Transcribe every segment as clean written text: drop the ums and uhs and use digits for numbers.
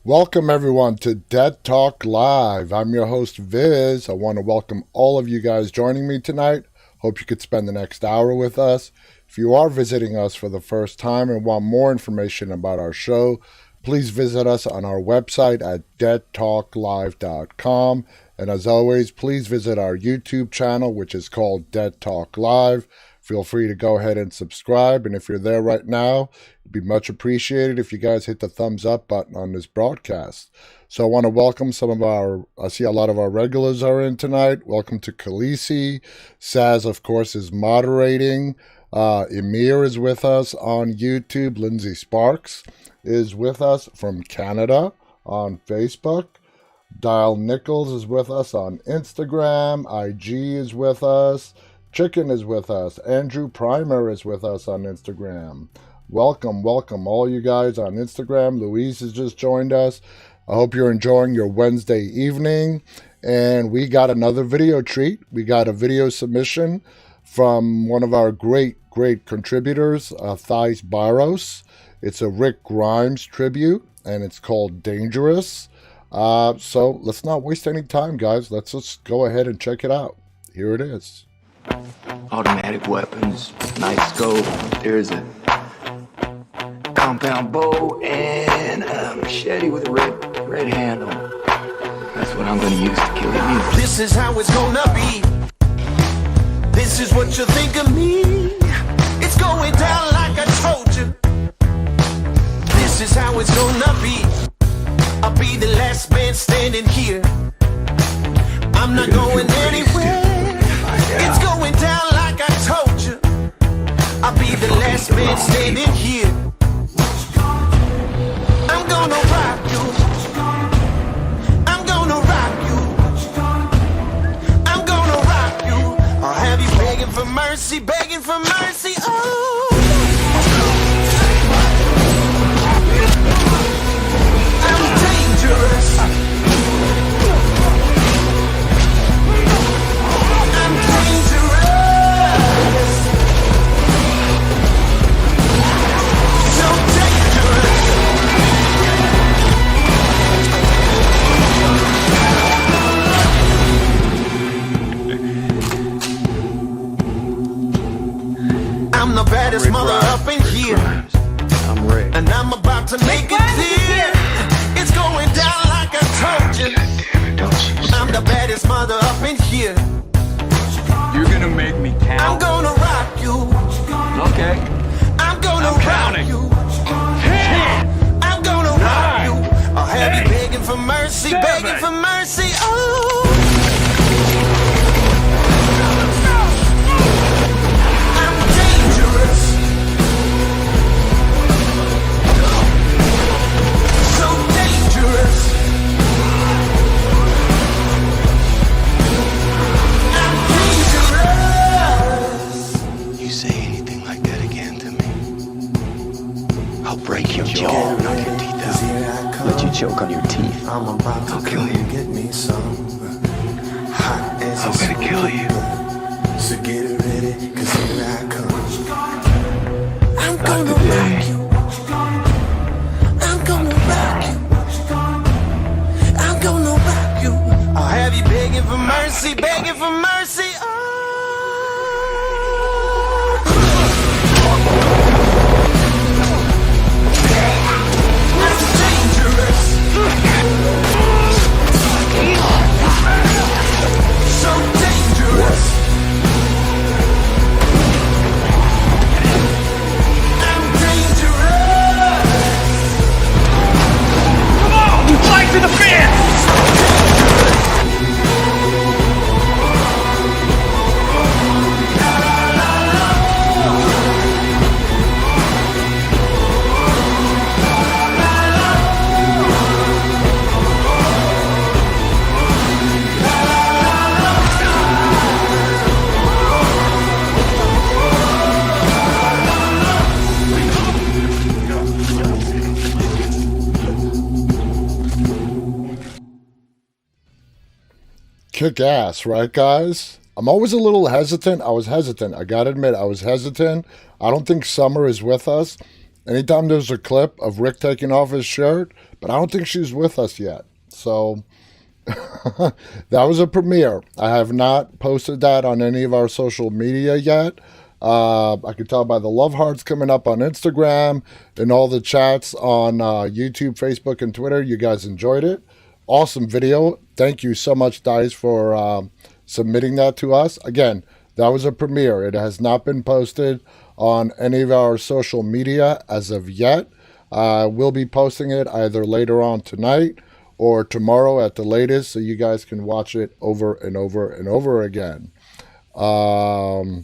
Welcome everyone to Dead Talk Live. I'm your host Viz. I want to welcome all of you guys joining me tonight. Hope you could spend the next hour with us. If you are visiting us for the first time and want more information about our show, please visit us on our website at deadtalklive.com. And as always, please visit our YouTube channel, which is called Dead Talk Live. Feel free to go ahead and subscribe. And if you're there right now, it'd be much appreciated if you guys hit the thumbs up button on this broadcast. So I want to welcome some of I see a lot of our regulars are in tonight. Welcome to Khaleesi. Saz, of course, is moderating. Emir is with us on YouTube. Lindsay Sparks is with us from Canada on Facebook. Dial Nichols is with us on Instagram. IG is with us. Chicken is with us. Andrew Primer is with us on Instagram. Welcome all you guys on Instagram. Louise has just joined us. I hope you're enjoying your Wednesday evening. And we got another video treat. We got a video submission from one of our great contributors, Thais Barros. It's a Rick Grimes tribute, and it's called Dangerous. So let's not waste any time, guys. Let's just go ahead and check it out. Here it is. Automatic weapons, night scope, there's a compound bow and a machete with a red handle. That's what I'm gonna use to kill you. This is how it's gonna be. This is what you think of me. It's going down like I told you. This is how it's gonna be. I'll be the last man standing here. I'm not going anywhere. It's going down like I told you. I'll be the last man standing here. I'm gonna rock you. I'm gonna rock you. I'm gonna rock you. I'll have you begging for mercy, oh. I'm dangerous. I'm the baddest mother up in here. I'm Rick. And I'm about to make it clear. It's going down like I told you. I'm the baddest mother up in here. You're gonna make me count. I'm gonna rock you. Okay. I'm gonna rock you. 10. I'm gonna rock you. I'll have you begging for mercy, begging for mercy, oh. Break your jaw, knock your teeth out, let you choke on your teeth. I'm about to I'll kill you. Get me some hot as I'm gonna kill you. So get ready, cause here I come. I'm gonna today. rock you. I'm gonna rock you. I'm gonna rock you. I'll have you begging for mercy, oh. So dangerous. I'm dangerous. Come on, fight to the fence! Kick ass, right, guys? I'm always a little hesitant. I gotta admit, I was hesitant. I don't think Summer is with us. Anytime there's a clip of Rick taking off his shirt, but I don't think she's with us yet. So that was a premiere. I have not posted that on any of our social media yet. I can tell by the love hearts coming up on Instagram and all the chats on YouTube, Facebook, and Twitter. You guys enjoyed it. Awesome video. Thank you so much, Dice, for submitting that to us. Again, that was a premiere. It has not been posted on any of our social media as of yet. We'll be posting it either later on tonight or tomorrow at the latest, so you guys can watch it over and over and over again. Saz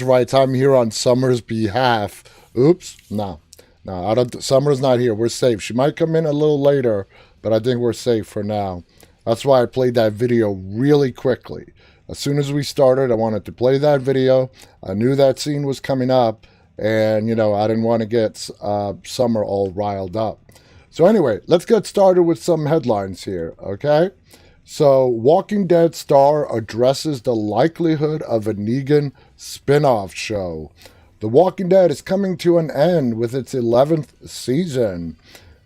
writes, I'm here on Summer's behalf. Oops, no, I don't. Summer's not here. We're safe. She might come in a little later, but I think we're safe for now. That's why I played that video really quickly. As soon as we started, I wanted to play that video. I knew that scene was coming up, and, I didn't want to get Summer all riled up. So anyway, let's get started with some headlines here, okay? So, Walking Dead star addresses the likelihood of a Negan spin-off show. The Walking Dead is coming to an end with its 11th season.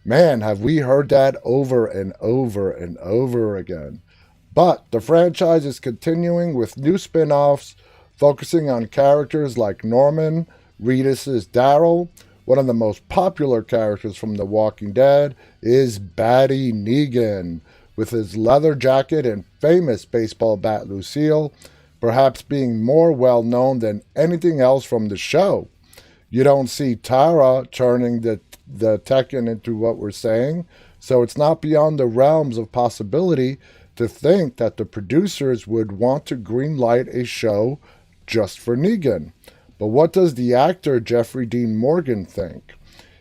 Man, have we heard that over and over and over again. But the franchise is continuing with new spin-offs, focusing on characters like Norman Reedus' Daryl. One of the most popular characters from The Walking Dead is Baddie Negan, with his leather jacket and famous baseball bat Lucille, perhaps being more well-known than anything else from the show. You don't see Tara turning the Tekken into what we're saying, so it's not beyond the realms of possibility to think that the producers would want to greenlight a show just for Negan. But what does the actor Jeffrey Dean Morgan think?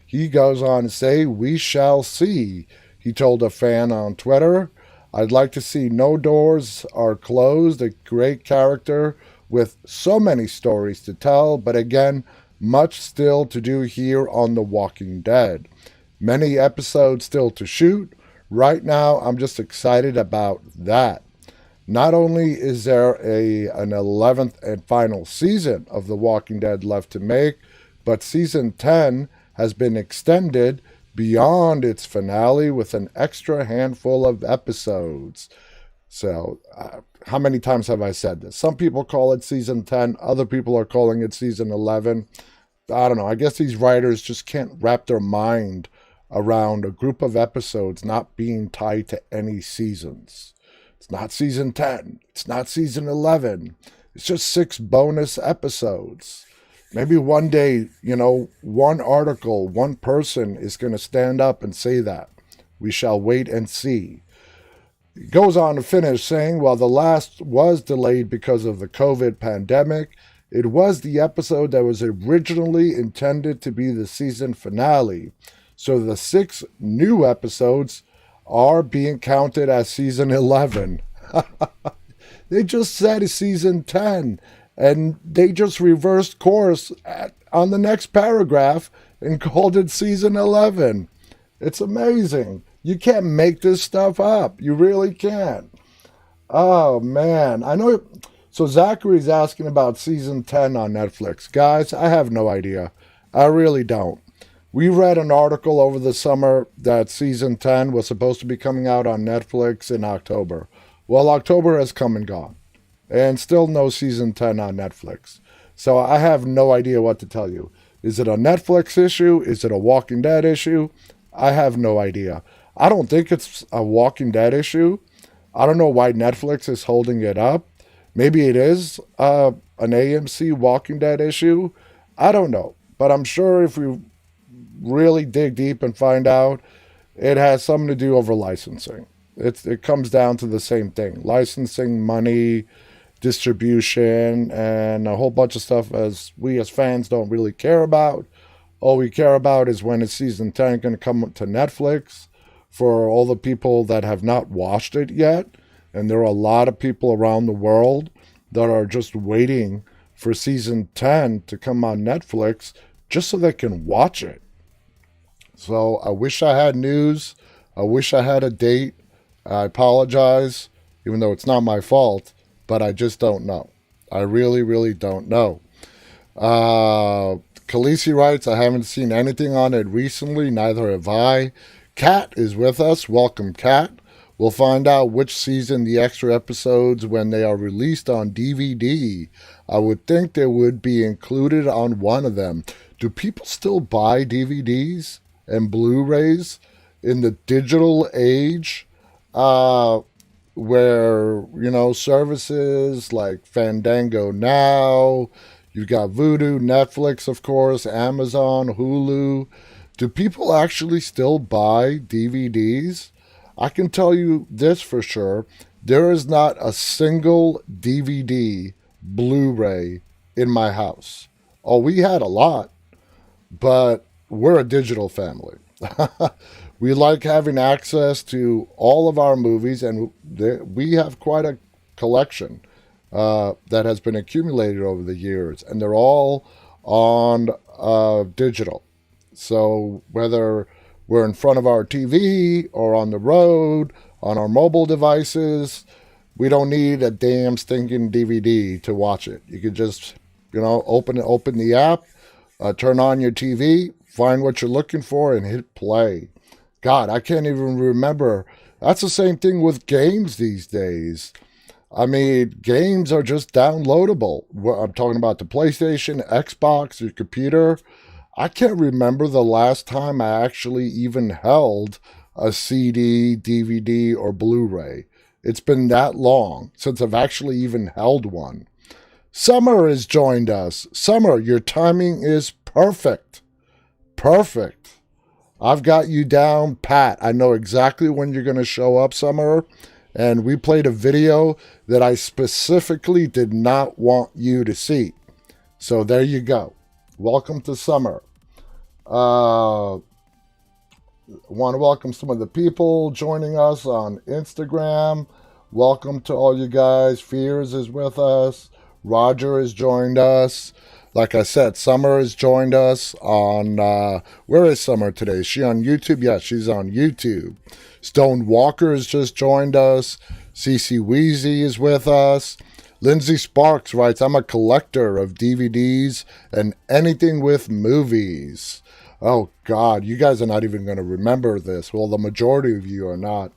He goes on to say, "We shall see." He told a fan on Twitter, "I'd like to see No Doors Are Closed, a great character with so many stories to tell, but again, much still to do here on The Walking Dead. Many episodes still to shoot. Right now, I'm just excited about that. Not only is there an 11th and final season of The Walking Dead left to make, but season 10 has been extended beyond its finale with an extra handful of episodes." So, how many times have I said this? Some people call it season 10. Other people are calling it season 11. I don't know. I guess these writers just can't wrap their mind around a group of episodes not being tied to any seasons. It's not season 10. It's not season 11. It's just 6 bonus episodes. Maybe one day, one article, one person is going to stand up and say that. We shall wait and see. He goes on to finish saying, while the last was delayed because of the COVID pandemic, it was the episode that was originally intended to be the season finale. So the 6 new episodes are being counted as season 11. They just said season 10, and they just reversed course on the next paragraph and called it season 11. It's amazing. You can't make this stuff up. You really can't. Oh, man. I know. So Zachary's asking about season 10 on Netflix. Guys, I have no idea. I really don't. We read an article over the summer that season 10 was supposed to be coming out on Netflix in October. Well, October has come and gone, and still no season 10 on Netflix. So I have no idea what to tell you. Is it a Netflix issue? Is it a Walking Dead issue? I have no idea. I don't think it's a Walking Dead issue. I don't know why Netflix is holding it up. Maybe it is an AMC Walking Dead issue. I don't know. But I'm sure if we really dig deep and find out, it has something to do over licensing. It comes down to the same thing: licensing, money, distribution, and a whole bunch of stuff as we as fans don't really care about. All we care about is when is season 10 going to come to Netflix for all the people that have not watched it yet. And there are a lot of people around the world that are just waiting for season 10 to come on Netflix just so they can watch it. So I wish I had news. I wish I had a date. I apologize, even though it's not my fault, but I just don't know. I really, really don't know. Khaleesi writes, I haven't seen anything on it recently, neither have I. Kat is with us. Welcome, Kat. We'll find out which season the extra episodes, when they are released on DVD, I would think they would be included on one of them. Do people still buy DVDs and Blu-rays in the digital age? Where, services like Fandango Now, you've got Vudu, Netflix, of course, Amazon, Hulu. Do people actually still buy DVDs? I can tell you this for sure. There is not a single DVD Blu-ray in my house. Oh, we had a lot, but we're a digital family. We like having access to all of our movies, and we have quite a collection that has been accumulated over the years, and they're all on digital. So whether we're in front of our TV or on the road, on our mobile devices, we don't need a damn stinking DVD to watch it. You could just, open the app, turn on your TV, find what you're looking for, and hit play. God, I can't even remember. That's the same thing with games these days. I mean, games are just downloadable. I'm talking about the PlayStation, Xbox, your computer. I can't remember the last time I actually even held a CD, DVD, or Blu-ray. It's been that long since I've actually even held one. Summer has joined us. Summer, your timing is perfect. Perfect. I've got you down pat. I know exactly when you're going to show up, Summer. And we played a video that I specifically did not want you to see. So there you go. Welcome to Summer. Want to welcome some of the people joining us on Instagram. Welcome to all you guys. Fears is with us. Roger has joined us. Like I said, Summer has joined us on, where is Summer today? Is she on YouTube? Yeah, she's on YouTube. Stone Walker has just joined us. Cece Weezy is with us. Lindsay Sparks writes, I'm a collector of DVDs and anything with movies. Oh, God, you guys are not even going to remember this. Well, the majority of you are not.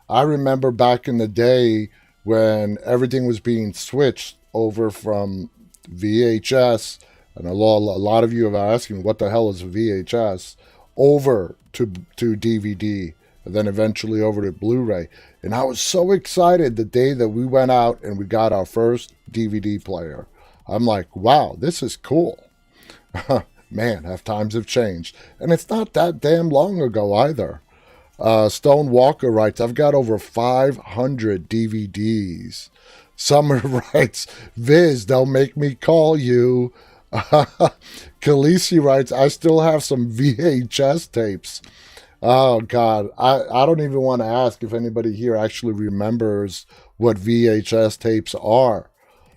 I remember back in the day when everything was being switched over from VHS, and a lot of you are asking, what the hell is VHS, over to DVD, and then eventually over to Blu-ray. And I was so excited the day that we went out and we got our first DVD player. I'm like, wow, this is cool. Man, how times have changed. And it's not that damn long ago either. Stone Walker writes, I've got over 500 DVDs. Summer writes, Viz, they'll make me call you. Khaleesi writes, I still have some VHS tapes. Oh, God. I don't even want to ask if anybody here actually remembers what VHS tapes are.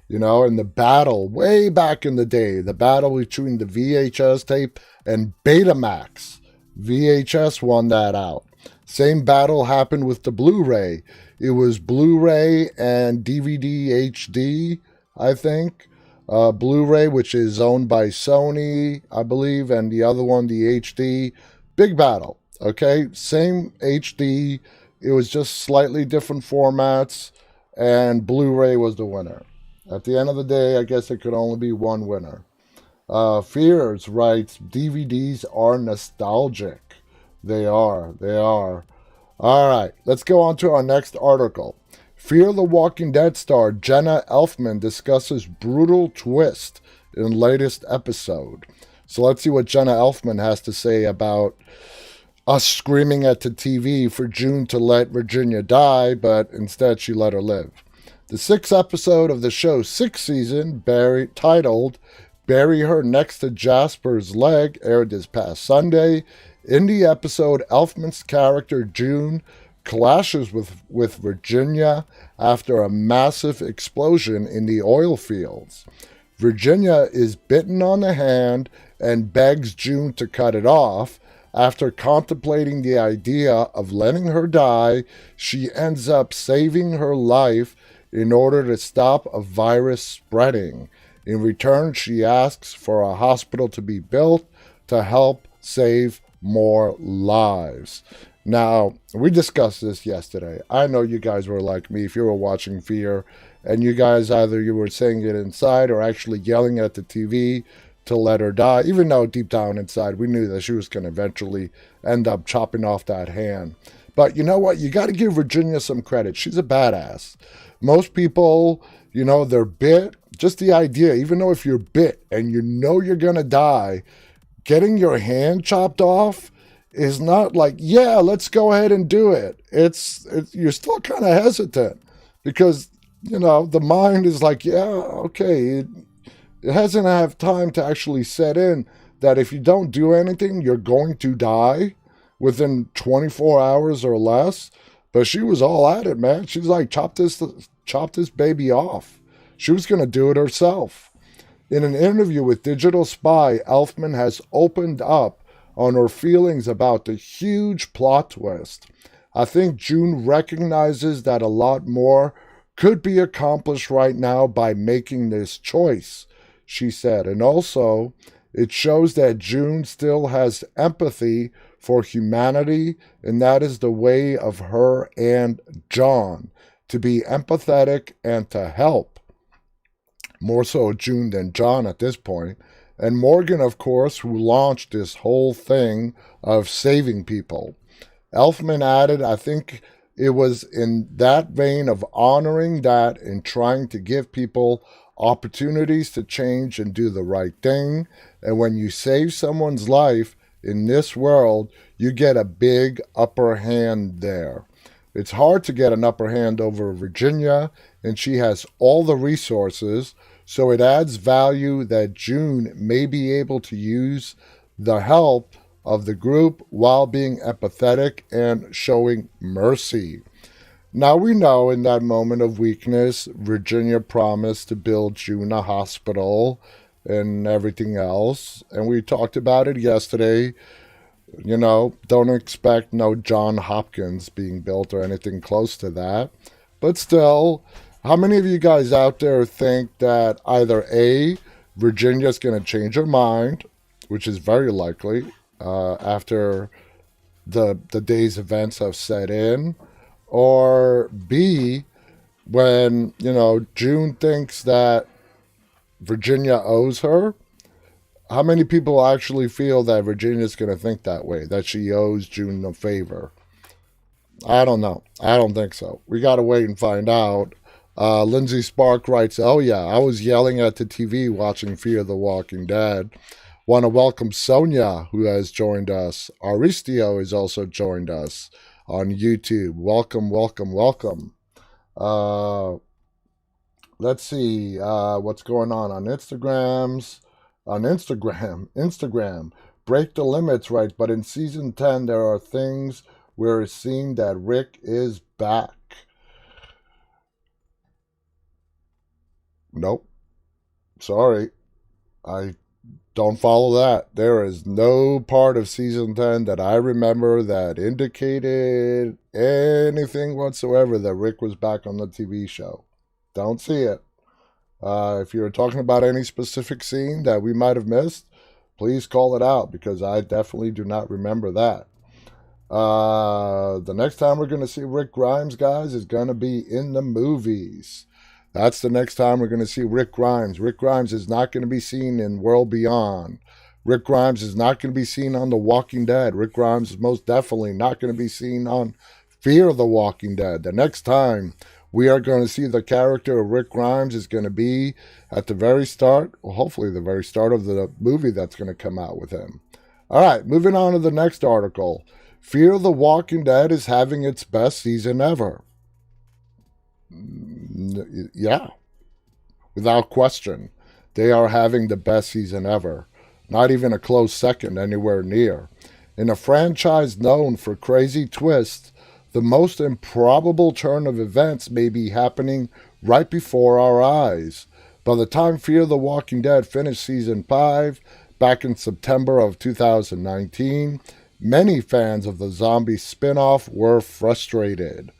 In the battle, way back in the day, the battle between the VHS tape and Betamax. VHS won that out. Same battle happened with the Blu-ray. It was Blu-ray and DVD HD, I think. Blu-ray, which is owned by Sony, I believe, and the other one, the HD. Big battle, okay? Same HD. It was just slightly different formats, and Blu-ray was the winner. At the end of the day, I guess it could only be one winner. Fears writes, DVDs are nostalgic. They are. All right, let's go on to our next article. Fear the Walking Dead star Jenna Elfman discusses brutal twist in latest episode. So let's see what Jenna Elfman has to say about us screaming at the TV for June to let Virginia die, but instead she let her live. The 6th episode of the show's 6th season, titled Bury Her Next to Jasper's Leg, aired this past Sunday. In the episode, Elfman's character June clashes with Virginia after a massive explosion in the oil fields. Virginia is bitten on the hand and begs June to cut it off. After contemplating the idea of letting her die, she ends up saving her life in order to stop a virus spreading. In return, she asks for a hospital to be built to help save more lives. Now, we discussed this yesterday. I know you guys were like me if you were watching Fear, and you guys either you were saying it inside or actually yelling at the TV to let her die, even though deep down inside we knew that she was going to eventually end up chopping off that hand. But you know what? You got to give Virginia some credit. She's a badass. Most people, they're bit. Just the idea, even though if you're bit and you know you're going to die, getting your hand chopped off is not like, yeah, let's go ahead and do it. It's you're still kind of hesitant because, the mind is like, yeah, okay. It hasn't had time to actually set in that if you don't do anything, you're going to die within 24 hours or less. But she was all at it, man. She's like, chop this baby off. She was going to do it herself. In an interview with Digital Spy, Elfman has opened up on her feelings about the huge plot twist. I think June recognizes that a lot more could be accomplished right now by making this choice, she said. And also, it shows that June still has empathy for humanity, and that is the way of her and John, to be empathetic and to help. More so June than John at this point. And Morgan, of course, who launched this whole thing of saving people. Elfman added, I think it was in that vein of honoring that and trying to give people opportunities to change and do the right thing. And when you save someone's life in this world, you get a big upper hand there. It's hard to get an upper hand over Virginia, and she has all the resources, so it adds value that June may be able to use the help of the group while being empathetic and showing mercy. Now we know in that moment of weakness, Virginia promised to build June a hospital and everything else, and we talked about it yesterday. Don't expect no John Hopkins being built or anything close to that. But still, how many of you guys out there think that either A, Virginia's going to change her mind, which is very likely after the day's events have set in, or B, when, June thinks that Virginia owes her? How many people actually feel that Virginia's going to think that way, that she owes June a favor? I don't know. I don't think so. We got to wait and find out. Lindsay Spark writes, oh yeah, I was yelling at the TV watching Fear the Walking Dead. Want to welcome Sonia, who has joined us. Aristio has also joined us on YouTube. Welcome, welcome, welcome. Let's see what's going on Instagram. Break the limits, right? But in season 10, there are things where it's seen that Rick is back. Nope. Sorry. I don't follow that. There is no part of season 10 that I remember that indicated anything whatsoever that Rick was back on the TV show. Don't see it. If you're talking about any specific scene that we might have missed, please call it out because I definitely do not remember that. The next time we're going to see Rick Grimes, guys, is going to be in the movies. That's the next time we're going to see Rick Grimes. Rick Grimes is not going to be seen in World Beyond. Rick Grimes is not going to be seen on The Walking Dead. Rick Grimes is most definitely not going to be seen on Fear the Walking Dead. The next time we are going to see the character of Rick Grimes is going to be at the very start, well, hopefully the very start of the movie that's going to come out with him. All right, moving on to the next article. Fear the Walking Dead is having its best season ever. Yeah, without question. They are having the best season ever. Not even a close second anywhere near. In a franchise known for crazy twists, the most improbable turn of events may be happening right before our eyes. By the time Fear the Walking Dead finished season 5, back in September of 2019, many fans of the zombie spin-off were frustrated.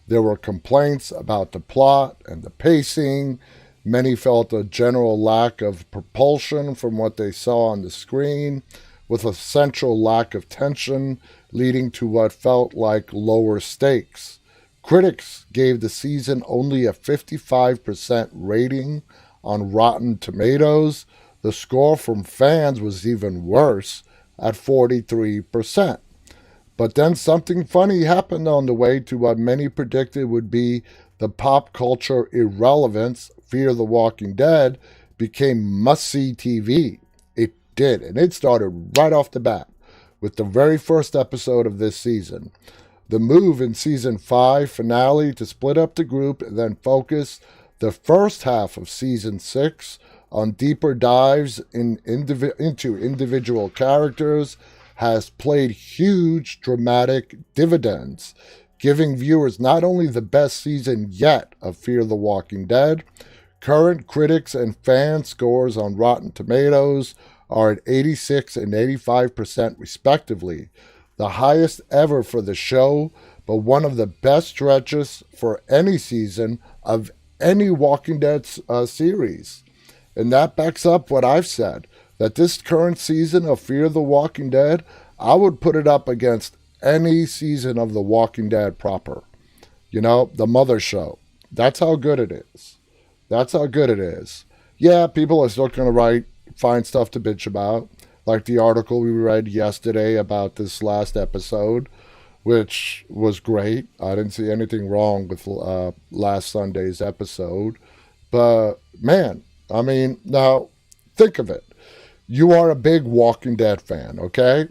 There were complaints about the plot and the pacing. Many felt a general lack of propulsion from what they saw on the screen. with a central lack of tension, leading to what felt like lower stakes. Critics gave the season only a 55% rating on Rotten Tomatoes. The score from fans was even worse at 43%. But then something funny happened on the way to what many predicted would be the pop culture irrelevance. Fear the Walking Dead became must-see TV. It did, and it started right off the bat with the very first episode of this season. The move in Season 5 finale to split up the group and then focus the first half of Season 6 on deeper dives into individual characters has played huge dramatic dividends, giving viewers not only the best season yet of Fear the Walking Dead. Current critics and fan scores on Rotten Tomatoes are at 86 and 85% respectively, the highest ever for the show, but one of the best stretches for any season of any Walking Dead series. And that backs up what I've said, that this current season of Fear the Walking Dead, I would put it up against any season of The Walking Dead proper. You know, the mother show. That's how good it is. That's how good it is. Yeah, people are still going to find stuff to bitch about, like the article we read yesterday about this last episode, which was great. I didn't see anything wrong with last Sunday's episode. But, man, I mean, now, think of it. You are a big Walking Dead fan, okay?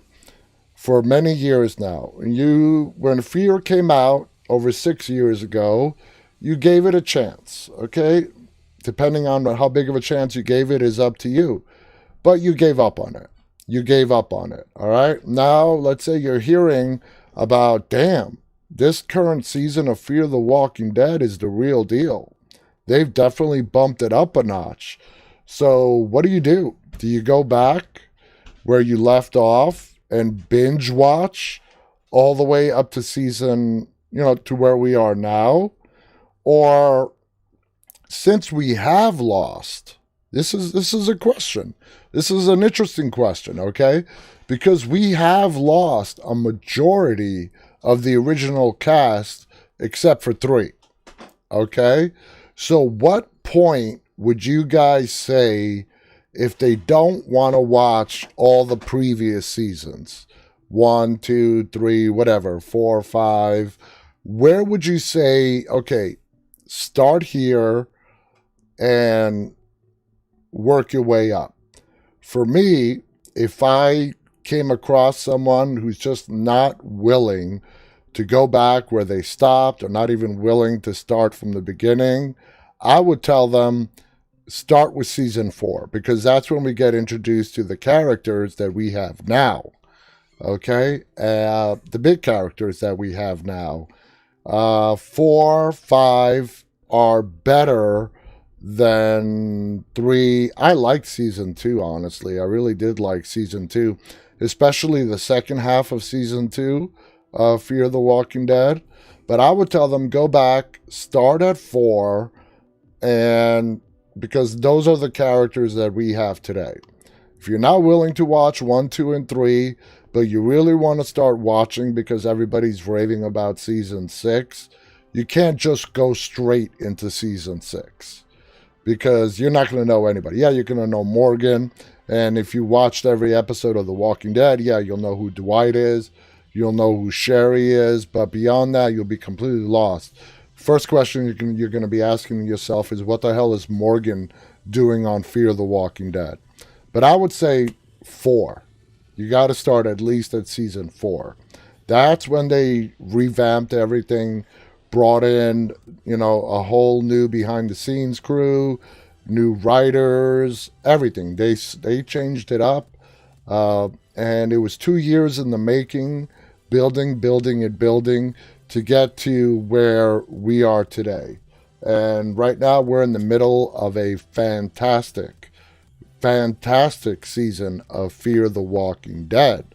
For many years now. When Fear came out over 6 years ago, you gave it a chance, okay? Depending on how big of a chance you gave it is up to you. But you gave up on it. You gave up on it, all right? Now, let's say you're hearing about, damn, this current season of Fear the Walking Dead is the real deal. They've definitely bumped it up a notch. So what do? Do you go back where you left off and binge watch all the way up to season, to where we are now? Or since we have lost, this is a question. This is an interesting question, okay? Because we have lost a majority of the original cast except for 3, okay? So what point would you guys say if they don't want to watch all the previous seasons? 1, 2, 3, whatever, 4, 5. Where would you say, okay, start here and work your way up? For me, if I came across someone who's just not willing to go back where they stopped or not even willing to start from the beginning, I would tell them start with season 4, because that's when we get introduced to the characters that we have now. Okay? The big characters that we have now. 4, 5 are better than 3. I liked season 2, honestly. I really did like season 2, especially the second half of season 2 of Fear the Walking Dead. But I would tell them go back, start at 4, and because those are the characters that we have today. If you're not willing to watch 1, 2, and 3, but you really want to start watching because everybody's raving about season 6, you can't just go straight into season 6 because you're not going to know anybody. Yeah, you're going to know Morgan, and if you watched every episode of The Walking Dead, yeah, you'll know who Dwight is, you'll know who Sherry is, but beyond that, you'll be completely lost. First question you're going to be asking yourself is, what the hell is Morgan doing on Fear the Walking Dead? But I would say 4. You got to start at least at season 4. That's when they revamped everything, brought in, a whole new behind-the-scenes crew, new writers, everything. They changed it up, and it was 2 years in the making, building, to get to where we are today. And right now we're in the middle of a fantastic season of Fear the Walking Dead.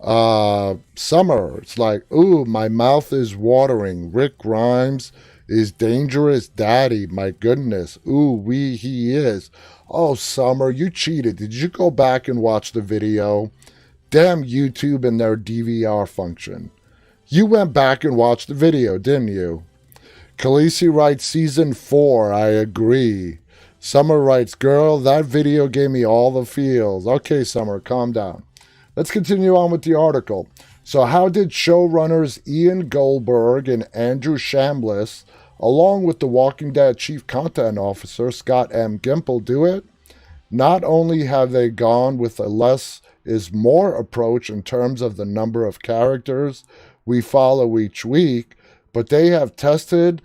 Summer, it's like, ooh, my mouth is watering. Rick Grimes is dangerous daddy. My goodness. Ooh, he is. Oh, Summer, you cheated. Did you go back and watch the video? Damn YouTube and their DVR function. You went back and watched the video, didn't you? Khaleesi writes season 4, I agree. Summer writes, girl, that video gave me all the feels. Okay, Summer, calm down. Let's continue on with the article. So how did showrunners Ian Goldberg and Andrew Chambliss, along with the Walking Dead Chief Content Officer Scott M. Gimple, do it? Not only have they gone with a less is more approach in terms of the number of characters we follow each week, but they have tested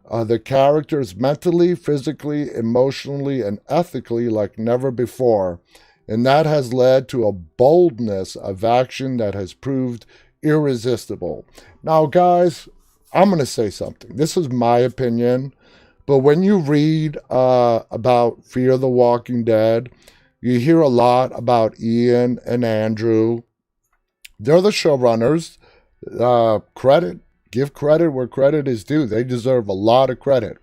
the characters mentally, physically, emotionally, and ethically like never before. And that has led to a boldness of action that has proved irresistible. Now, guys, I'm going to say something. This is my opinion, but when you read about Fear the Walking Dead, you hear a lot about Ian and Andrew. They're the showrunners. Give credit where credit is due. They deserve a lot of credit.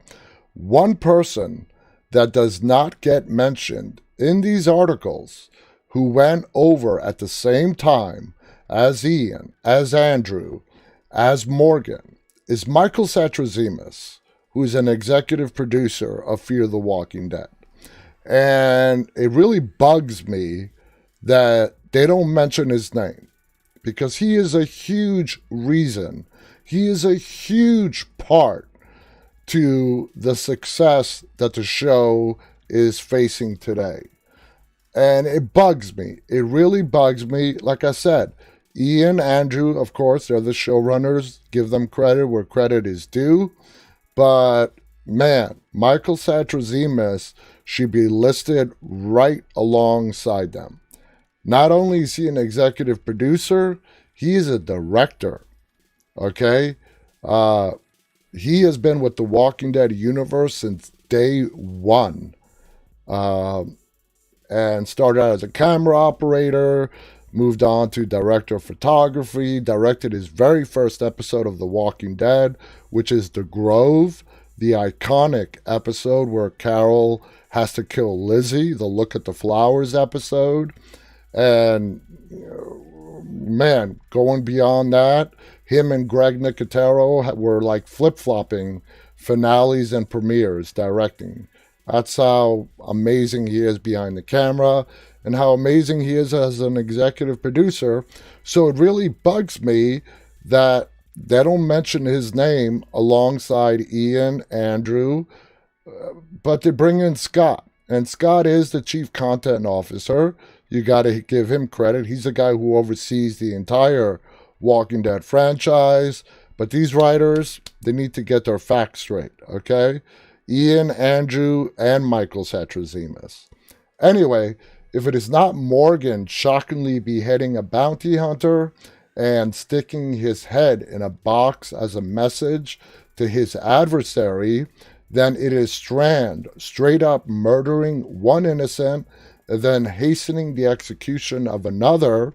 One person that does not get mentioned in these articles who went over at the same time as Ian, as Andrew, as Morgan, is Michael Satrazemis, who is an executive producer of Fear the Walking Dead. And it really bugs me that they don't mention his name, because he is a huge reason. He is a huge part to the success that the show is facing today. And it bugs me. It really bugs me. Like I said, Ian, Andrew, of course, they're the showrunners. Give them credit where credit is due. But, man, Michael Satrazemis should be listed right alongside them. Not only is he an executive producer, he is a director. Okay? He has been with the Walking Dead universe since day one. And started out as a camera operator, moved on to director of photography, directed his very first episode of The Walking Dead, which is The Grove, the iconic episode where Carol has to kill Lizzie, the Look at the Flowers episode. And, man, going beyond that, him and Greg Nicotero were like flip-flopping finales and premieres directing. That's how amazing he is behind the camera and how amazing he is as an executive producer. So it really bugs me that they don't mention his name alongside Ian, Andrew, but they bring in Scott. And Scott is the chief content officer. You got to give him credit. He's the guy who oversees the entire Walking Dead franchise. But these writers, they need to get their facts straight, okay? Ian, Andrew, and Michael Satrazemis. Anyway, if it is not Morgan shockingly beheading a bounty hunter and sticking his head in a box as a message to his adversary, then it is Strand straight up murdering one innocent and then hastening the execution of another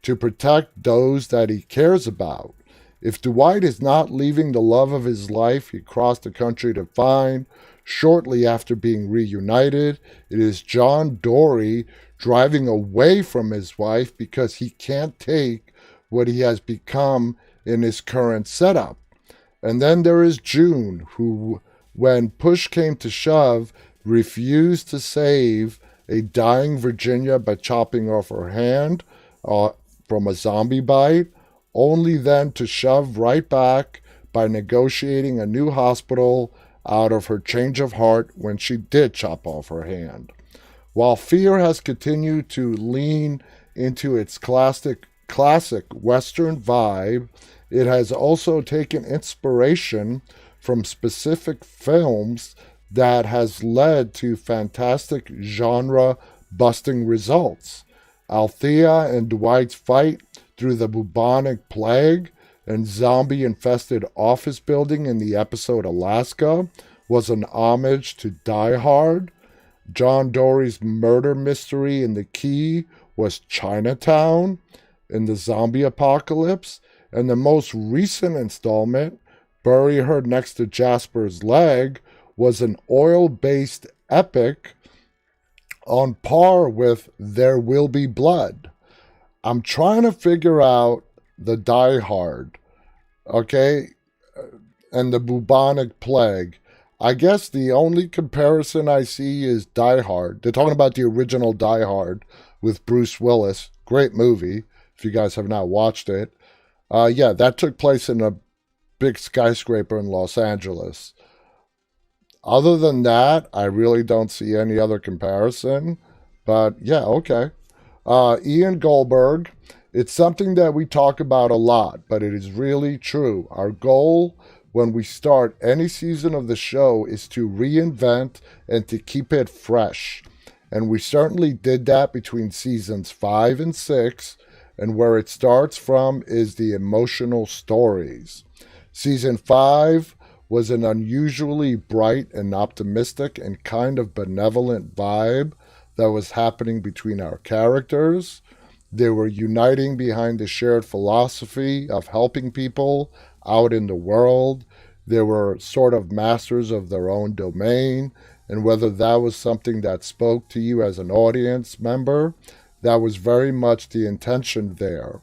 to protect those that he cares about. If Dwight is not leaving the love of his life he crossed the country to find shortly after being reunited, it is John Dory driving away from his wife because he can't take what he has become in his current setup. And then there is June, who, when push came to shove, refused to save a dying Virginia by chopping off her hand from a zombie bite, only then to shove right back by negotiating a new hospital out of her change of heart when she did chop off her hand. While Fear has continued to lean into its classic Western vibe, it has also taken inspiration from specific films that has led to fantastic genre-busting results. Althea and Dwight's fight through the bubonic plague and zombie-infested office building in the episode Alaska was an homage to Die Hard. John Dory's murder mystery in The Key was Chinatown in the zombie apocalypse. And the most recent installment, Bury Her Next to Jasper's Leg, was an oil-based epic on par with There Will Be Blood. I'm trying to figure out the Die Hard, okay, and the bubonic plague. I guess the only comparison I see is Die Hard. They're talking about the original Die Hard with Bruce Willis. Great movie, if you guys have not watched it. Yeah, that took place in a big skyscraper in Los Angeles. Other than that, I really don't see any other comparison. But yeah, okay. Ian Goldberg. It's something that we talk about a lot, but it is really true. Our goal when we start any season of the show is to reinvent and to keep it fresh. And we certainly did that between seasons 5 and 6. And where it starts from is the emotional stories. Season 5 was an unusually bright and optimistic and kind of benevolent vibe that was happening between our characters. They were uniting behind the shared philosophy of helping people out in the world. They were sort of masters of their own domain. And whether that was something that spoke to you as an audience member, that was very much the intention there,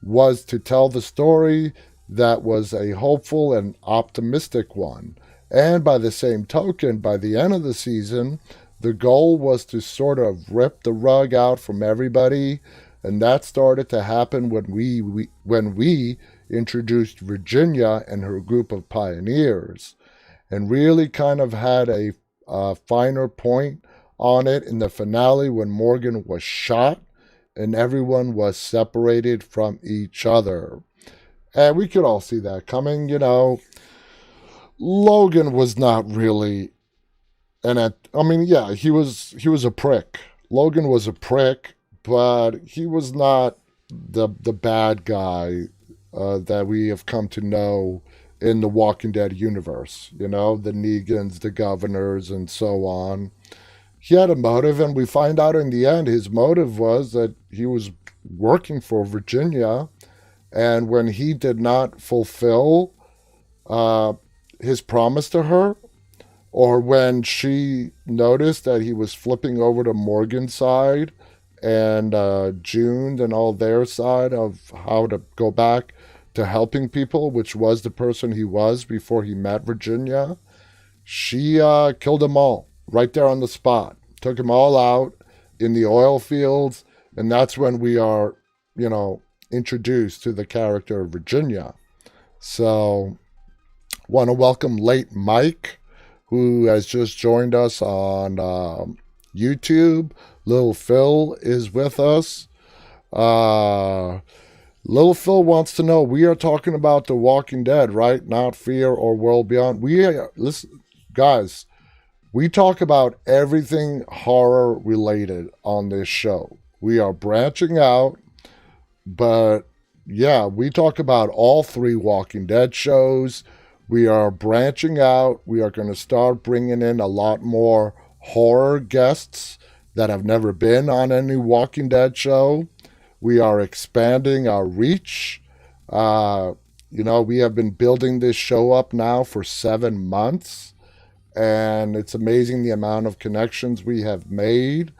was to tell the story that was a hopeful and optimistic one. And by the same token, by the end of the season, the goal was to sort of rip the rug out from everybody, and that started to happen when we introduced Virginia and her group of pioneers, and really kind of had a finer point on it in the finale when Morgan was shot and everyone was separated from each other. And we could all see that coming, you know. Logan was not really he was a prick. Logan was a prick, but he was not the bad guy that we have come to know in the Walking Dead universe. You know, the Negans, the governors, and so on. He had a motive, and we find out in the end his motive was that he was working for Virginia, and when he did not fulfill his promise to her, or when she noticed that he was flipping over to Morgan's side and June and all their side of how to go back to helping people, which was the person he was before he met Virginia, she killed them all right there on the spot. Took them all out in the oil fields, and that's when we are, you know, introduced to the character of Virginia. So, want to welcome late Mike, who has just joined us on YouTube. Little Phil is with us. Little Phil wants to know, we are talking about The Walking Dead, right? Not Fear or World Beyond. Listen, guys, we talk about everything horror related on this show. We are branching out, but yeah, we talk about all 3 Walking Dead shows. We are branching out. We are going to start bringing in a lot more horror guests that have never been on any Walking Dead show. We are expanding our reach. We have been building this show up now for 7 months, and it's amazing the amount of connections we have made,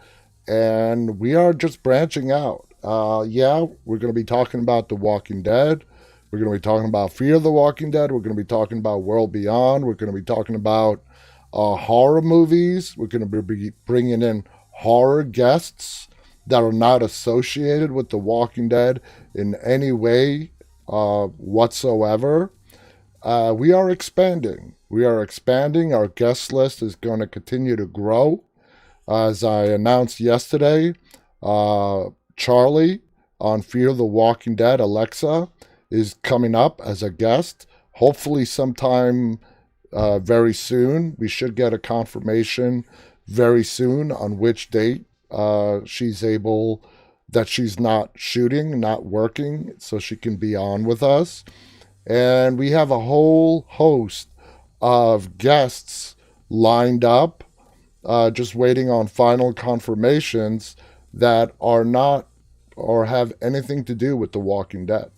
and we are just branching out. We're going to be talking about The Walking Dead. We're going to be talking about Fear the Walking Dead. We're going to be talking about World Beyond. We're going to be talking about horror movies. We're going to be bringing in horror guests that are not associated with The Walking Dead in any way whatsoever. We are expanding. Our guest list is going to continue to grow. As I announced yesterday, Charlie on Fear the Walking Dead, Alexa, is coming up as a guest. Hopefully sometime very soon. We should get a confirmation very soon on which date she's not shooting, not working, so she can be on with us. And we have a whole host of guests lined up, just waiting on final confirmations that are not or have anything to do with The Walking Dead.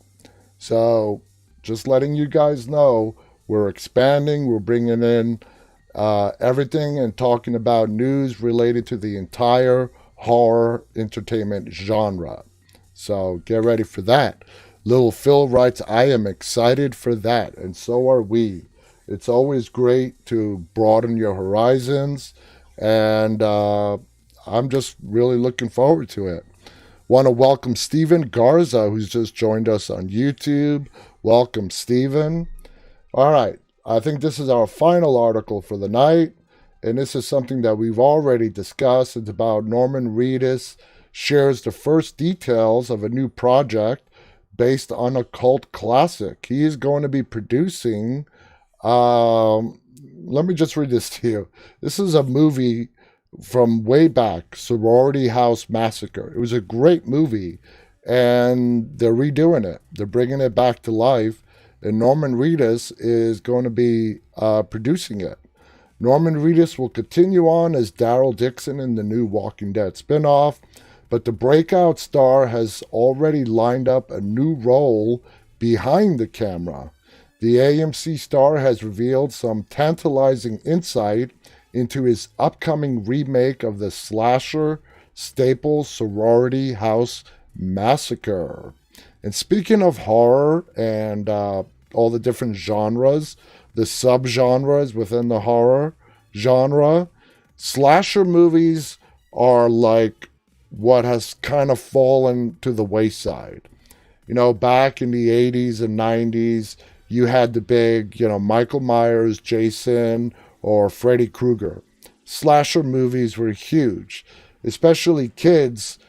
So just letting you guys know, we're expanding, we're bringing in everything and talking about news related to the entire horror entertainment genre. So get ready for that. Little Phil writes, I am excited for that, and so are we. It's always great to broaden your horizons, and I'm just really looking forward to it. Want to welcome Steven Garza, who's just joined us on YouTube. Welcome, Steven. All right, I think this is our final article for the night, and this is something that we've already discussed. It's about Norman Reedus shares the first details of a new project based on a cult classic. He is going to be producing, let me just read this to you. This is a movie from way back, Sorority House Massacre. It was a great movie, and they're redoing it. They're bringing it back to life, and Norman Reedus is going to be producing it. Norman Reedus will continue on as Daryl Dixon in the new Walking Dead spinoff, but the breakout star has already lined up a new role behind the camera. The AMC star has revealed some tantalizing insight into his upcoming remake of the slasher staple Sorority House Massacre. And speaking of horror and all the different genres, the subgenres within the horror genre, slasher movies are like what has kind of fallen to the wayside. You know, back in the 80s and 90s, you had the big, Michael Myers, Jason, or Freddy Krueger. Slasher movies were huge, especially kids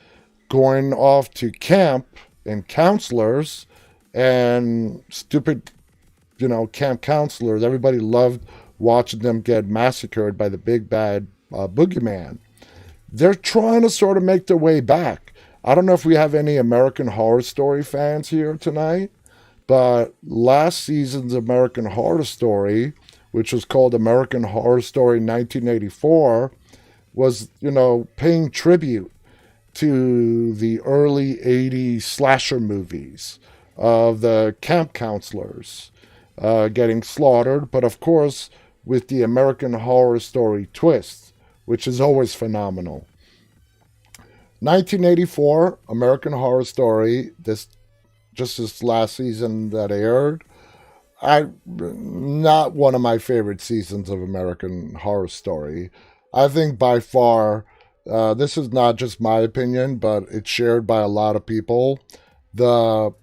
going off to camp and counselors and stupid, camp counselors. Everybody loved watching them get massacred by the big bad boogeyman. They're trying to sort of make their way back. I don't know if we have any American Horror Story fans here tonight, but last season's American Horror Story, which was called American Horror Story 1984, was, paying tribute to the early 80s slasher movies of the camp counselors getting slaughtered, but of course with the American Horror Story twist, which is always phenomenal. 1984, American Horror Story, this last season that aired, not one of my favorite seasons of American Horror Story. I think by far, this is not just my opinion, but it's shared by a lot of people. The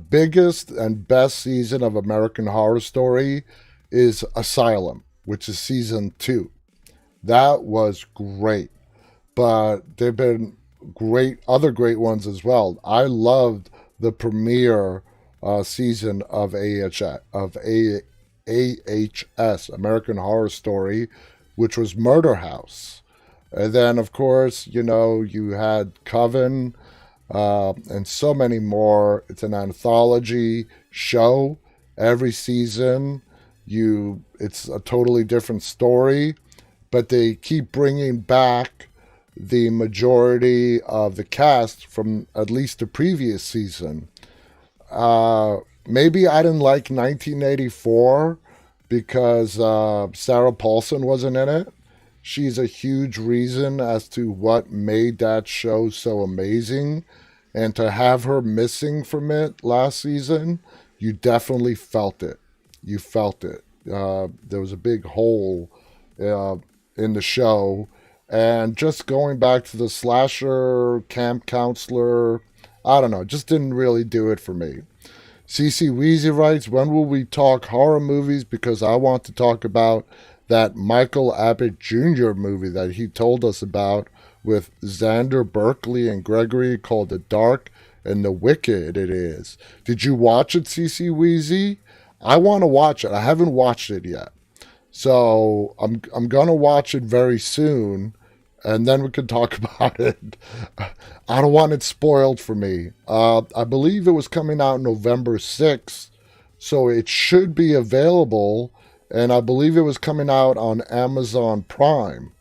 biggest and best season of American Horror Story is Asylum, which is season 2. That was great, but there've been other great ones as well. I loved the premiere season of AHS, American Horror Story, which was Murder House. And then, of course, you had Coven and so many more. It's an anthology show. Every season, it's a totally different story, but they keep bringing back the majority of the cast from at least the previous season. Maybe I didn't like 1984 because Sarah Paulson wasn't in it. She's a huge reason as to what made that show so amazing. And to have her missing from it last season, you definitely felt it. You felt it. There was a big hole in the show. And just going back to the slasher camp counselor, I don't know, just didn't really do it for me. CC Weezy writes, when will we talk horror movies? Because I want to talk about that Michael Abbott Jr. movie that he told us about with Xander Berkeley and Gregory, called The Dark and the Wicked it is. Did you watch it, CC Weezy? I want to watch it. I haven't watched it yet. So I'm going to watch it very soon, and then we can talk about it. I don't want it spoiled for me. I believe it was coming out November 6th, so it should be available, and I believe it was coming out on Amazon Prime.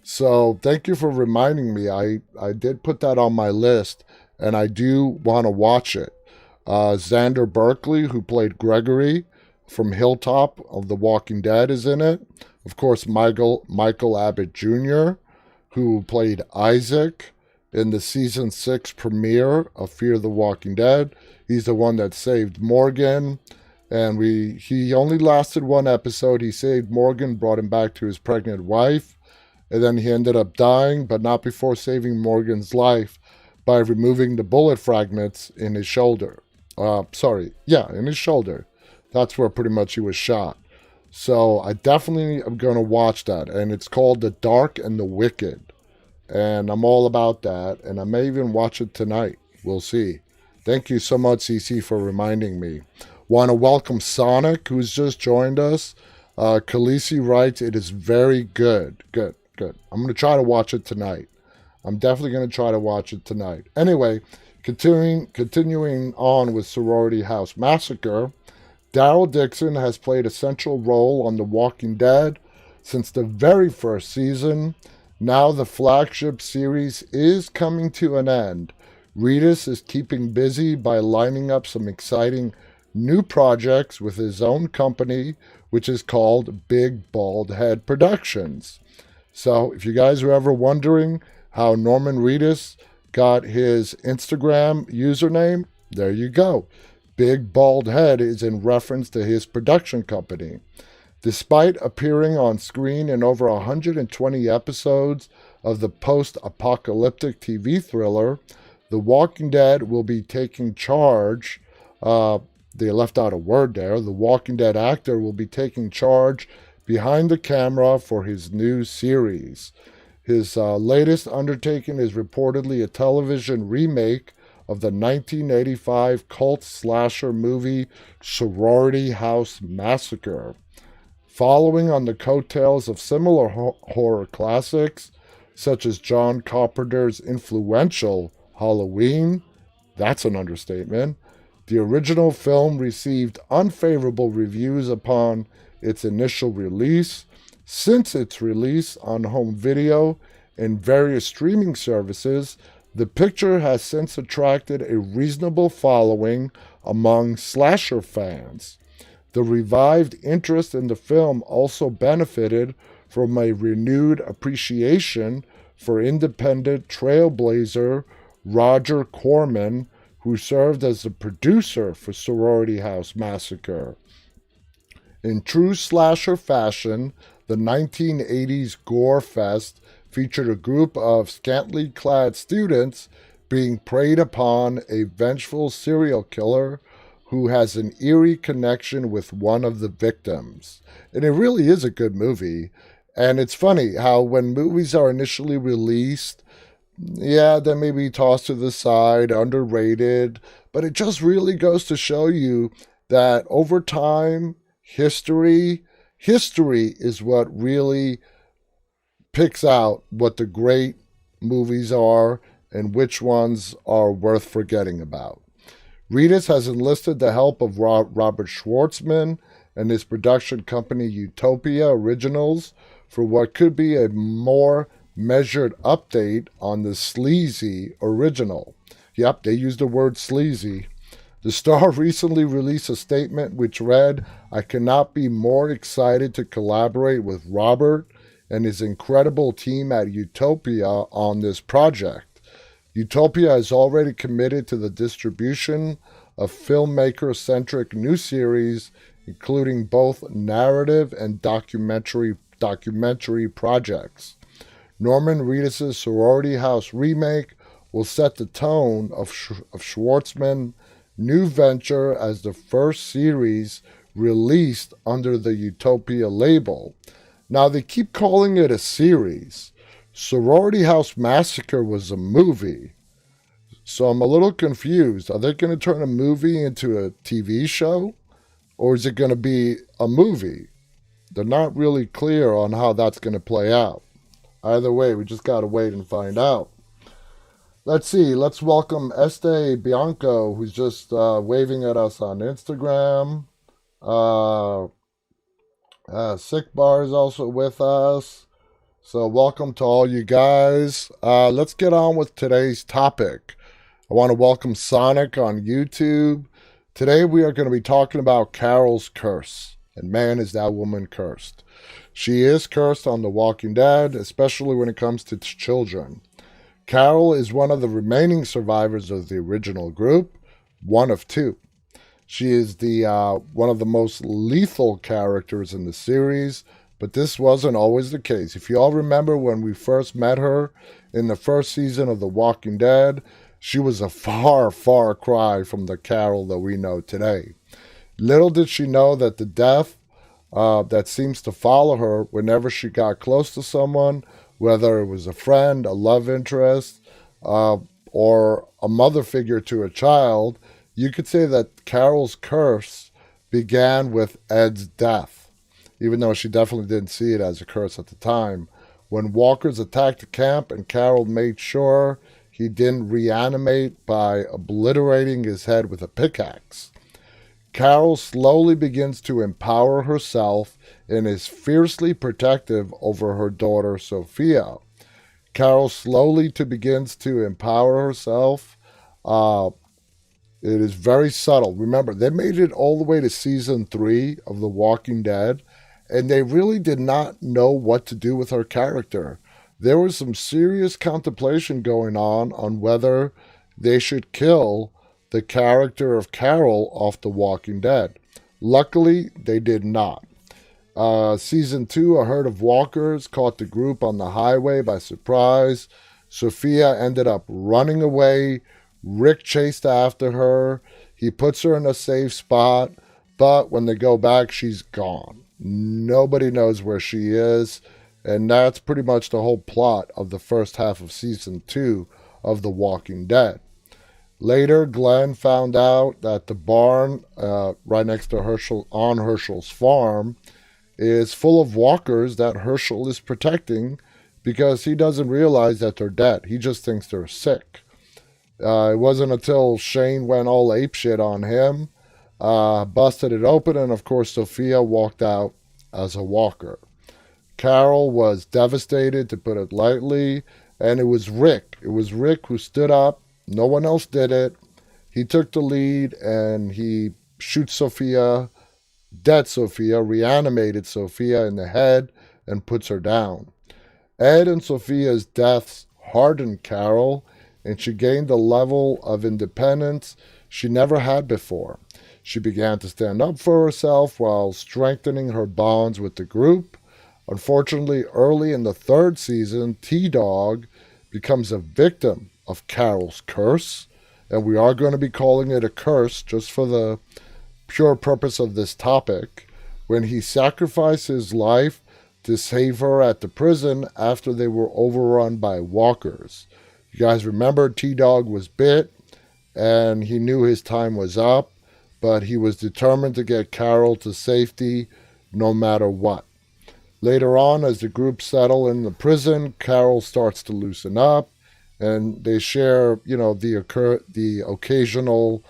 So thank you for reminding me. I did put that on my list, and I do want to watch it. Xander Berkeley, who played Gregory from Hilltop of The Walking Dead, is in it. Of course, Michael Abbott Jr., who played Isaac in the season 6 premiere of Fear the Walking Dead. He's the one that saved Morgan. And he only lasted one episode. He saved Morgan, brought him back to his pregnant wife. And then he ended up dying, but not before saving Morgan's life by removing the bullet fragments in his shoulder. In his shoulder. That's where pretty much he was shot. So I definitely am going to watch that. And it's called The Dark and the Wicked. And I'm all about that. And I may even watch it tonight. We'll see. Thank you so much, CC, for reminding me. Want to welcome Sonic, who's just joined us. Khaleesi writes, it is very good. Good. I'm going to try to watch it tonight. I'm definitely going to try to watch it tonight. Anyway, continuing on with Sorority House Massacre, Daryl Dixon has played a central role on The Walking Dead since the very first season. Now the flagship series is coming to an end. Reedus is keeping busy by lining up some exciting new projects with his own company, which is called Big Bald Head Productions. So if you guys are ever wondering how Norman Reedus got his Instagram username, there you go. Big Bald Head is in reference to his production company. Despite appearing on screen in over 120 episodes of the post-apocalyptic TV thriller, The Walking Dead will be taking charge. They left out a word there. The Walking Dead actor will be taking charge behind the camera for his new series. His latest undertaking is reportedly a television remake of the 1985 cult slasher movie Sorority House Massacre. Following on the coattails of similar horror classics, such as John Carpenter's influential Halloween, that's an understatement, the original film received unfavorable reviews upon its initial release. Since its release on home video and various streaming services, the picture has since attracted a reasonable following among slasher fans. The revived interest in the film also benefited from a renewed appreciation for independent trailblazer Roger Corman, who served as the producer for Sorority House Massacre. In true slasher fashion, the 1980s Gore Fest featured a group of scantily clad students being preyed upon a vengeful serial killer who has an eerie connection with one of the victims. And it really is a good movie. And it's funny how when movies are initially released, they may be tossed to the side, underrated, but it just really goes to show you that over time, history is what really picks out what the great movies are and which ones are worth forgetting about. Reedus has enlisted the help of Robert Schwartzman and his production company Utopia Originals for what could be a more measured update on the Sleazy original. Yep, they used the word sleazy. The star recently released a statement which read, "I cannot be more excited to collaborate with Robert and his incredible team at Utopia on this project. Utopia has already committed to the distribution of filmmaker-centric new series, including both narrative and documentary projects. Norman Reedus' Sorority House remake will set the tone of Schwartzman's new venture as the first series released under the Utopia label. Now, they keep calling it a series. Sorority House Massacre was a movie. So I'm a little confused. Are they going to turn a movie into a TV show? Or is it going to be a movie? They're not really clear on how that's going to play out. Either way, we just got to wait and find out. Let's see. Let's welcome Este Bianco, who's just waving at us on Instagram. Sick Bar is also with us. So welcome to all you guys. Let's get on with today's topic. I want to welcome Sonic on YouTube. Today we are going to be talking about Carol's curse. And man, is that woman cursed. She is cursed on The Walking Dead, especially when it comes to children. Carol is one of the remaining survivors of the original group, one of two. She is the one of the most lethal characters in the series, but this wasn't always the case. If you all remember when we first met her in the first season of The Walking Dead, she was a far, far cry from the Carol that we know today. Little did she know that the death that seems to follow her whenever she got close to someone, whether it was a friend, a love interest, or a mother figure to a child, you could say that Carol's curse began with Ed's death, even though she definitely didn't see it as a curse at the time. When walkers attacked the camp and Carol made sure he didn't reanimate by obliterating his head with a pickaxe. Carol slowly begins to empower herself and is fiercely protective over her daughter Sophia. Carol slowly begins to empower herself. It is very subtle. Remember, they made it all the way to season 3 of The Walking Dead, and they really did not know what to do with her character. There was some serious contemplation going on whether they should kill the character of Carol off The Walking Dead. Luckily, they did not. Season 2, a herd of walkers caught the group on the highway by surprise. Sophia ended up running away. Rick chased after her. He puts her in a safe spot, but when they go back, she's gone. Nobody knows where she is, and that's pretty much the whole plot of the first half of season 2 of The Walking Dead. Later, Glenn found out that the barn right next to Herschel's farm is full of walkers that Herschel is protecting because he doesn't realize that they're dead. He just thinks they're sick. It wasn't until Shane went all apeshit on him, busted it open, and of course Sophia walked out as a walker. Carol was devastated, to put it lightly, and it was Rick. It was Rick who stood up. No one else did it. He took the lead and he shoots Sophia, dead Sophia, reanimated Sophia in the head and puts her down. Ed and Sophia's deaths hardened Carol, and she gained a level of independence she never had before. She began to stand up for herself while strengthening her bonds with the group. Unfortunately, early in the third season, T-Dog becomes a victim of Carol's curse, and we are going to be calling it a curse just for the pure purpose of this topic, when he sacrificed his life to save her at the prison after they were overrun by walkers. You guys remember T-Dog was bit, and he knew his time was up, but he was determined to get Carol to safety no matter what. Later on, as the group settle in the prison, Carol starts to loosen up, and they share, the occasional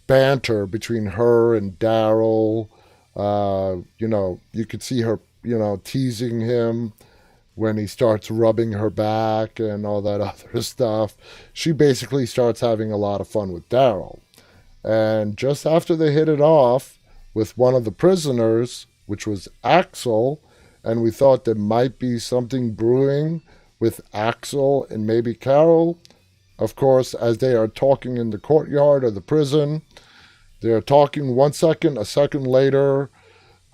banter between her and Daryl. You could see her, teasing him when he starts rubbing her back and all that other stuff. She basically starts having a lot of fun with Daryl. And just after they hit it off with one of the prisoners, which was Axel, and we thought there might be something brewing with Axel and maybe Carol. Of course, as they are talking in the courtyard of the prison, they are talking 1 second, a second later,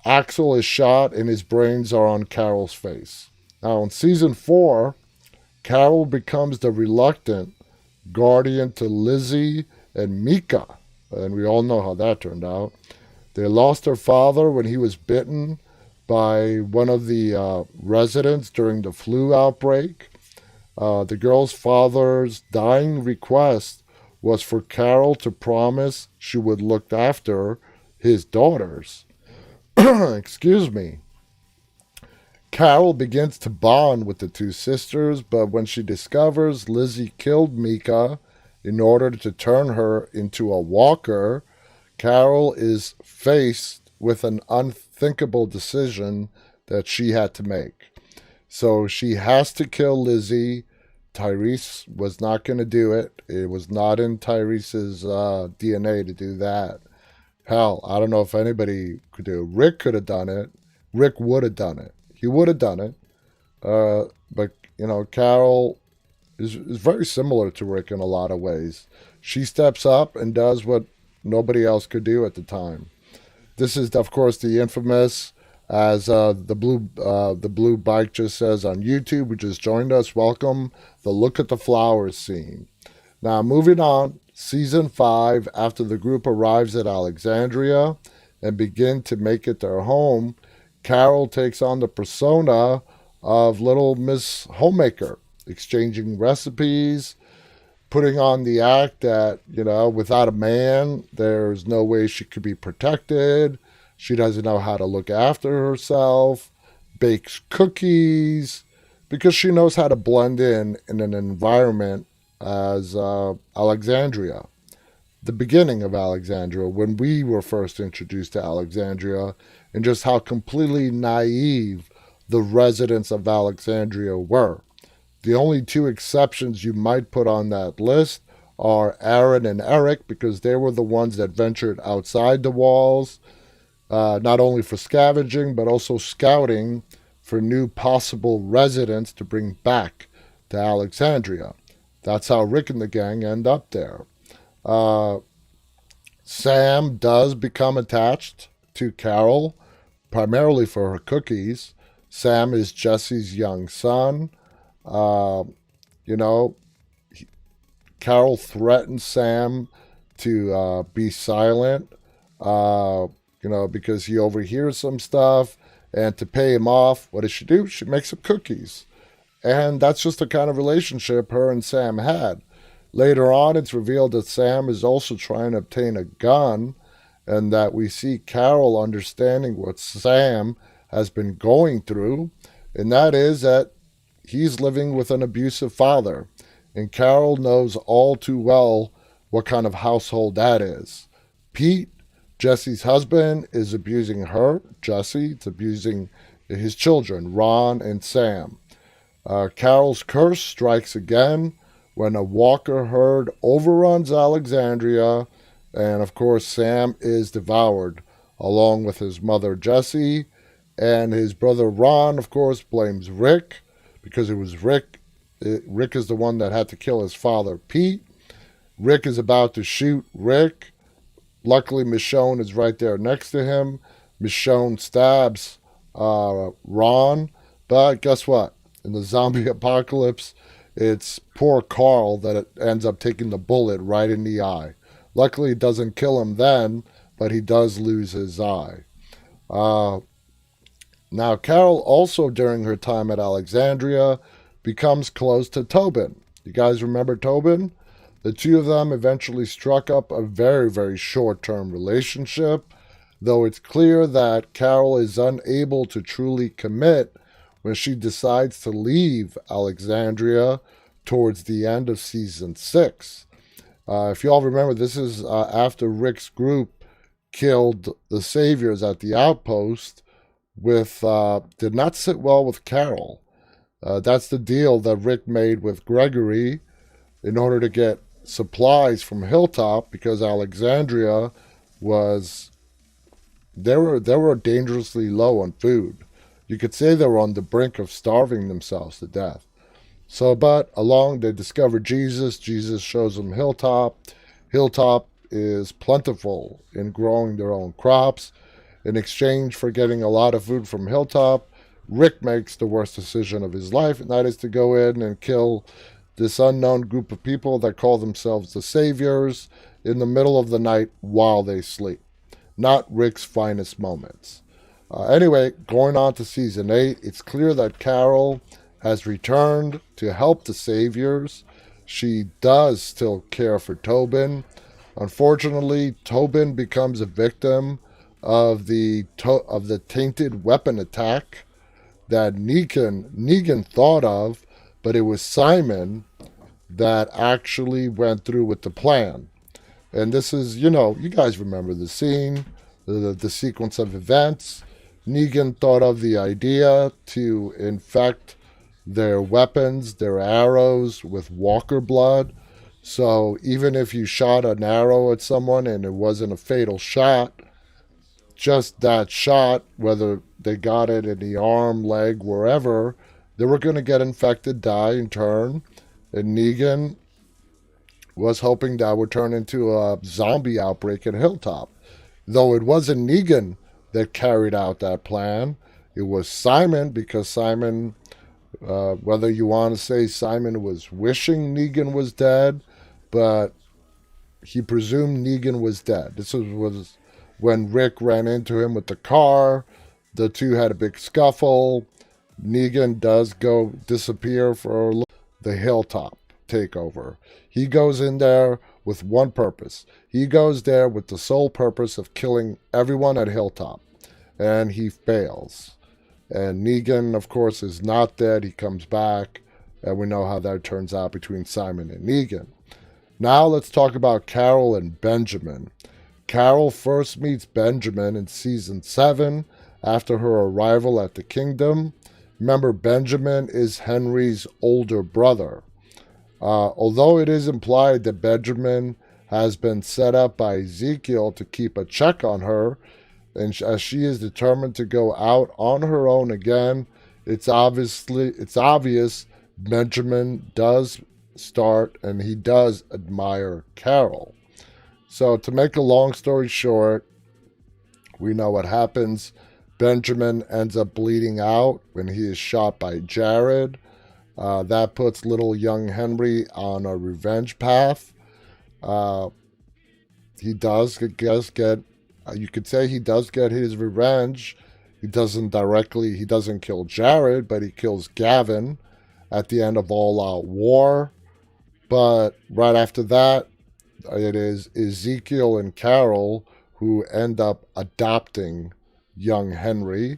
Axel is shot and his brains are on Carol's face. Now, in season 4, Carol becomes the reluctant guardian to Lizzie and Mika, and we all know how that turned out. They lost their father when he was bitten by one of the residents during the flu outbreak. The girl's father's dying request was for Carol to promise she would look after his daughters. Excuse me. Carol begins to bond with the two sisters, but when she discovers Lizzie killed Mika in order to turn her into a walker, Carol is faced with an unthinkable decision that she had to make. So she has to kill Lizzie. Tyrese was not going to do it. It was not in Tyrese's DNA to do that. Hell, I don't know if anybody could do it. Rick could have done it. Rick would have done it. He would have done it. But, Carol is very similar to Rick in a lot of ways. She steps up and does what nobody else could do at the time. This is, of course, the infamous, as the blue bike just says on YouTube, who just joined us. Welcome, the look at the flowers scene. Now, moving on, season 5, after the group arrives at Alexandria and begin to make it their home, Carol takes on the persona of Little Miss Homemaker, exchanging recipes, putting on the act that, without a man, there's no way she could be protected. She doesn't know how to look after herself, bakes cookies, because she knows how to blend in an environment as Alexandria. The beginning of Alexandria, when we were first introduced to Alexandria, and just how completely naive the residents of Alexandria were. The only 2 exceptions you might put on that list are Aaron and Eric, because they were the ones that ventured outside the walls, not only for scavenging, but also scouting for new possible residents to bring back to Alexandria. That's how Rick and the gang end up there. Sam does become attached to Carol, primarily for her cookies. Sam is Jesse's young son. You know, Carol threatens Sam to be silent, because he overhears some stuff. And to pay him off, what does she do? She makes him cookies. And that's just the kind of relationship her and Sam had. Later on, it's revealed that Sam is also trying to obtain a gun, and that we see Carol understanding what Sam has been going through, and that is that he's living with an abusive father. And Carol knows all too well what kind of household that is. Pete, Jesse's husband, is abusing her. Jesse is abusing his children, Ron and Sam. Carol's curse strikes again when a Walker herd overruns Alexandria, and of course Sam is devoured, along with his mother Jessie, and his brother Ron, of course, blames Rick, because it was Rick. Rick is the one that had to kill his father, Pete. Rick is about to shoot Rick. Luckily, Michonne is right there next to him. Michonne stabs Ron, but guess what? In the zombie apocalypse, it's poor Carl that ends up taking the bullet right in the eye. Luckily, it doesn't kill him then, but he does lose his eye. Now, Carol also, during her time at Alexandria, becomes close to Tobin. You guys remember Tobin? The two of them eventually struck up a very, very short-term relationship, though it's clear that Carol is unable to truly commit when she decides to leave Alexandria towards the end of season 6. If you all remember, this is after Rick's group killed the Saviors at the outpost, did not sit well with Carol. That's the deal that Rick made with Gregory in order to get supplies from Hilltop, because Alexandria they were dangerously low on food. You could say they were on the brink of starving themselves to death. So, but along they discover Jesus. Jesus shows them Hilltop. Hilltop is plentiful in growing their own crops. In exchange for getting a lot of food from Hilltop, Rick makes the worst decision of his life, and that is to go in and kill this unknown group of people that call themselves the Saviors in the middle of the night while they sleep. Not Rick's finest moments. Anyway, going on to season 8, it's clear that Carol has returned to help the Saviors. She does still care for Tobin. Unfortunately, Tobin becomes a victim of the tainted weapon attack that Negan thought of, but it was Simon that actually went through with the plan. And this is, you guys remember the scene, the sequence of events. Negan thought of the idea to infect their weapons, their arrows, with Walker blood. So even if you shot an arrow at someone and it wasn't a fatal shot, just that shot, whether they got it in the arm, leg, wherever, they were going to get infected, die in turn. And Negan was hoping that would turn into a zombie outbreak at Hilltop. Though it wasn't Negan that carried out that plan, it was Simon, because Simon, whether you want to say Simon was wishing Negan was dead, but he presumed Negan was dead. This was when Rick ran into him with the car. The two had a big scuffle. Negan does go disappear for the Hilltop takeover. He goes in there with one purpose. He goes there with the sole purpose of killing everyone at Hilltop. And he fails. And Negan, of course, is not dead. He comes back. And we know how that turns out between Simon and Negan. Now let's talk about Carol and Benjamin. Carol first meets Benjamin in season 7 after her arrival at the kingdom. Remember, Benjamin is Henry's older brother. Although it is implied that Benjamin has been set up by Ezekiel to keep a check on her, and as she is determined to go out on her own again, it's obvious Benjamin does start and he does admire Carol. So to make a long story short, we know what happens. Benjamin ends up bleeding out when he is shot by Jared. That puts little young Henry on a revenge path. He does get, you could say he does get his revenge. He doesn't kill Jared, but he kills Gavin at the end of All Out War. But right after that, it is Ezekiel and Carol who end up adopting young Henry.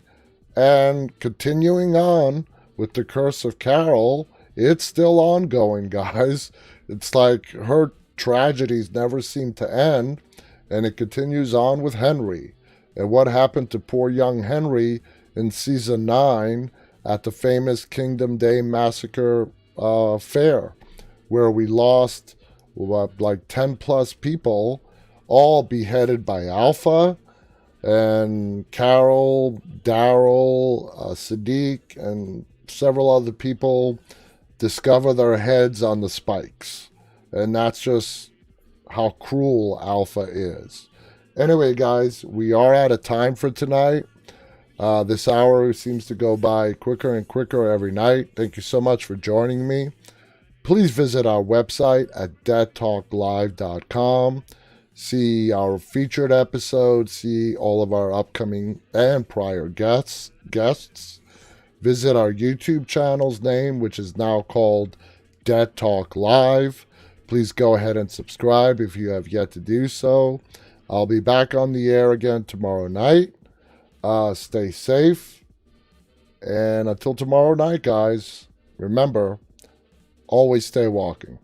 And continuing on with the curse of Carol, it's still ongoing, guys. It's like her tragedies never seem to end, and it continues on with Henry. And what happened to poor young Henry in season 9 at the famous Kingdom Day Massacre fair, where we lost like 10 plus people, all beheaded by Alpha, and Carol, Daryl, Sadiq, and several other people discover their heads on the spikes. And that's just how cruel Alpha is. Anyway, guys, we are out of time for tonight. This hour seems to go by quicker and quicker every night. Thank you so much for joining me. Please visit our website at deadtalklive.com. See our featured episodes, see all of our upcoming and prior guests. Visit our YouTube channel's name, which is now called Dead Talk Live. Please go ahead and subscribe if you have yet to do so. I'll be back on the air again tomorrow night. Stay safe. And until tomorrow night, guys, remember, always stay walking.